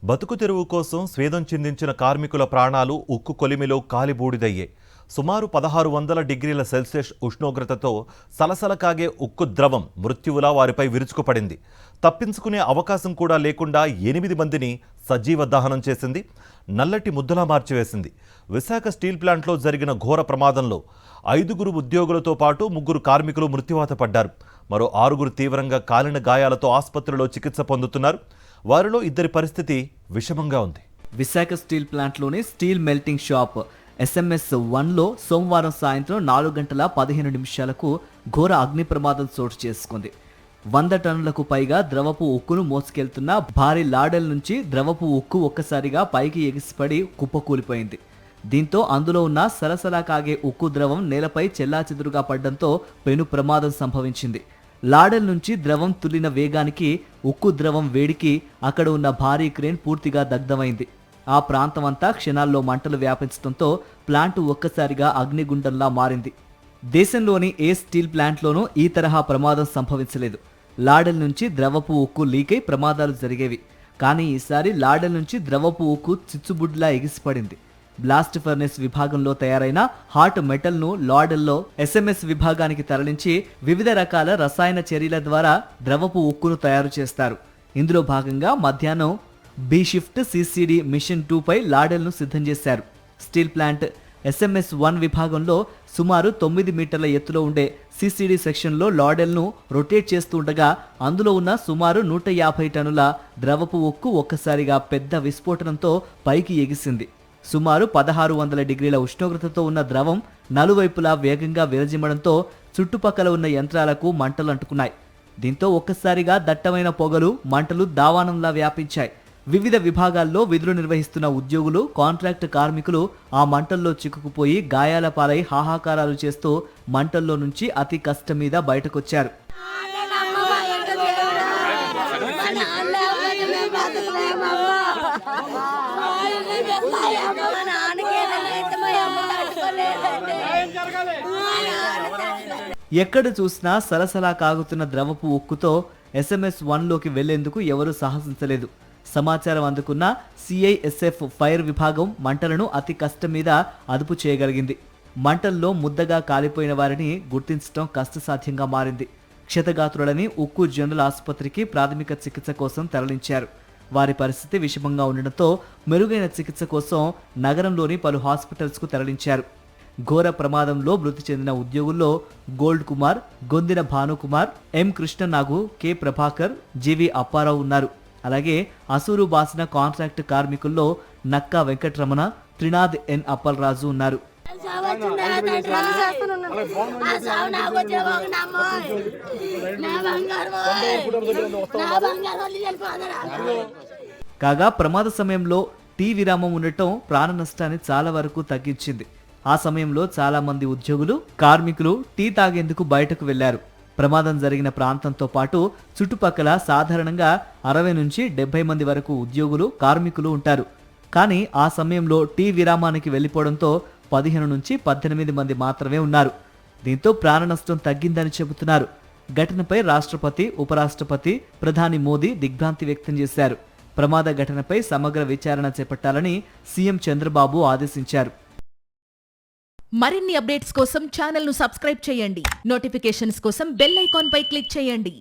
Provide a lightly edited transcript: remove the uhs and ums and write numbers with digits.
బతుకు తెరువు కోసం స్వేదం చిందించిన కార్మికుల ప్రాణాలు ఉక్కు కొలిమిలో కాలిబూడిదయ్యాయి. సుమారు 1600 డిగ్రీల సెల్సియస్ ఉష్ణోగ్రతతో సలసల కాగే ఉక్కు ద్రవం మృత్యువులా వారిపై విరుచుకుపడింది. తప్పించుకునే అవకాశం కూడా లేకుండా 8 మందిని సజీవ దహనం చేసింది, నల్లటి ముద్దలా మార్చివేసింది. విశాఖ స్టీల్ ప్లాంట్లో జరిగిన ఘోర ప్రమాదంలో 5 ఉద్యోగులతో పాటు 3 కార్మికులు మృత్యువాత పడ్డారు. మరో 6 తీవ్రంగా కాలిన గాయాలతో ఆసుపత్రిలో చికిత్స పొందుతున్నారు. వారిలో 2 పరిస్థితి విషమంగా ఉంది. విశాఖ స్టీల్ ప్లాంట్లోని స్టీల్ మెల్టింగ్ షాప్ SMS-1లో సోమవారం సాయంత్రం 4 గంటల 15 నిమిషాలకు ఘోర అగ్ని ప్రమాదం చోటు చేసుకుంది. 100 టన్నులకు పైగా ద్రవపు ఉక్కును మోసుకెళ్తున్న భారీ లాడెల్ నుంచి ద్రవపు ఉక్కు ఒక్కసారిగా పైకి ఎగిసిపడి కుప్పకూలిపోయింది. దీంతో అందులో ఉన్న సలసలా కాగే ఉక్కు ద్రవం నేలపై చెల్లాచెదురుగా పడ్డంతో పెను ప్రమాదం సంభవించింది. లాడెల్ నుంచి ద్రవం తుల్లిన వేగానికి ఉక్కు ద్రవం వేడికి అక్కడ ఉన్న భారీ క్రేన్ పూర్తిగా దగ్ధమైంది. ఆ ప్రాంతమంతా క్షణాల్లో మంటలు వ్యాపించడంతో ప్లాంటు ఒక్కసారిగా అగ్నిగుండంలా మారింది. దేశంలోని ఏ స్టీల్ ప్లాంట్లోనూ ఈ తరహా ప్రమాదం సంభవించలేదు. లాడెల్ నుంచి ద్రవపు ఉక్కు లీకై ప్రమాదాలు జరిగేవి. కానీ ఈసారి లాడెల్ నుంచి ద్రవపు ఉక్కు చిచ్చుబుడ్లా ఎగిసిపడింది. బ్లాస్ట్ ఫర్నెస్ విభాగంలో తయారైన హాట్ మెటల్ను లాడెల్లో SMS విభాగానికి తరలించి వివిధ రకాల రసాయన చర్యల ద్వారా ద్రవపు ఉక్కును తయారు చేస్తారు. ఇందులో భాగంగా మధ్యాహ్నం బి షిఫ్ట్ CCD మిషన్ 2పై లాడెల్ను సిద్ధం చేశారు. స్టీల్ ప్లాంట్ SMS-1 విభాగంలో సుమారు 9 మీటర్ల ఎత్తులో ఉండే CCD సెక్షన్లో లాడెల్ను రొటేట్ చేస్తుండగా అందులో ఉన్న సుమారు 150 టన్నుల ద్రవపు ఉక్కు ఒక్కసారిగా పెద్ద విస్ఫోటనంతో పైకి ఎగిసింది. సుమారు 1600 డిగ్రీల ఉష్ణోగ్రతతో ఉన్న ద్రవం నలువైపులా వేగంగా విరజిమ్మడంతో చుట్టుపక్కల ఉన్న యంత్రాలకు మంటలు అంటుకున్నాయి. దీంతో ఒక్కసారిగా దట్టమైన పొగలు, మంటలు దావానంలా వ్యాపించాయి. వివిధ విభాగాల్లో విధులు నిర్వహిస్తున్న ఉద్యోగులు, కాంట్రాక్ట్ కార్మికులు ఆ మంటల్లో చిక్కుకుపోయి గాయాల పాలై హాహాకారాలు చేస్తూ మంటల్లో నుంచి అతి కష్టం మీద బయటకొచ్చారు. ఎక్కడ చూసినా సలసలా కాగుతున్న ద్రవపు ఉక్కుతో SMS-1లోకి వెళ్లేందుకు ఎవరూ సాహసించలేదు. సమాచారం అందుకున్న CISF ఫైర్ విభాగం మంటలను అతి కష్టం మీద అదుపు చేయగలిగింది. మంటల్లో ముద్దగా కాలిపోయిన వారిని గుర్తించడం కష్టసాధ్యంగా మారింది. క్షతగాత్రులని ఉక్కు జనరల్ ఆసుపత్రికి ప్రాథమిక చికిత్స కోసం తరలించారు. వారి పరిస్థితి విషమంగా ఉండడంతో మెరుగైన చికిత్స కోసం నగరంలోని పలు హాస్పిటల్స్కు తరలించారు. ఘోర ప్రమాదంలో మృతి చెందిన ఉద్యోగుల్లో గోల్డ్ కుమార్, గొందిన భానుకుమార్, M కృష్ణనాగు, K ప్రభాకర్, GV అప్పారావు ఉన్నారు. అలాగే అసూరు బాసిన కాంట్రాక్ట్ కార్మికుల్లో నక్కా వెంకటరమణ, త్రినాథ్ N అప్పలరాజు ఉన్నారు. కాగా ప్రమాద సమయంలో టీ విరామం ఉండటం ప్రాణ నష్టాన్ని చాలా వరకు తగ్గించింది. ఆ సమయంలో చాలా మంది ఉద్యోగులు, కార్మికులు టీ తాగేందుకు బయటకు వెళ్లారు. ప్రమాదం జరిగిన ప్రాంతంతో పాటు చుట్టుపక్కల సాధారణంగా 60 నుంచి 70 మంది వరకు ఉద్యోగులు, కార్మికులు ఉంటారు. కానీ ఆ సమయంలో టీ విరామానికి వెళ్లిపోవడంతో 15 నుంచి 18 మంది మాత్రమే ఉన్నారు. దీంతో ప్రాణ నష్టం తగ్గిందని చెబుతున్నారు. ఘటనపై రాష్ట్రపతి, ఉపరాష్ట్రపతి, ప్రధాని మోదీ దిగ్భ్రాంతి వ్యక్తం చేశారు. ప్రమాద ఘటనపై సమగ్ర విచారణ చేపట్టాలని సీఎం చంద్రబాబు ఆదేశించారు. మరిన్ని అప్డేట్స్ కోసం ఛానల్ను సబ్స్క్రైబ్ చేయండి. నోటిఫికేషన్స్ కోసం బెల్ ఐకాన్ పై క్లిక్ చేయండి.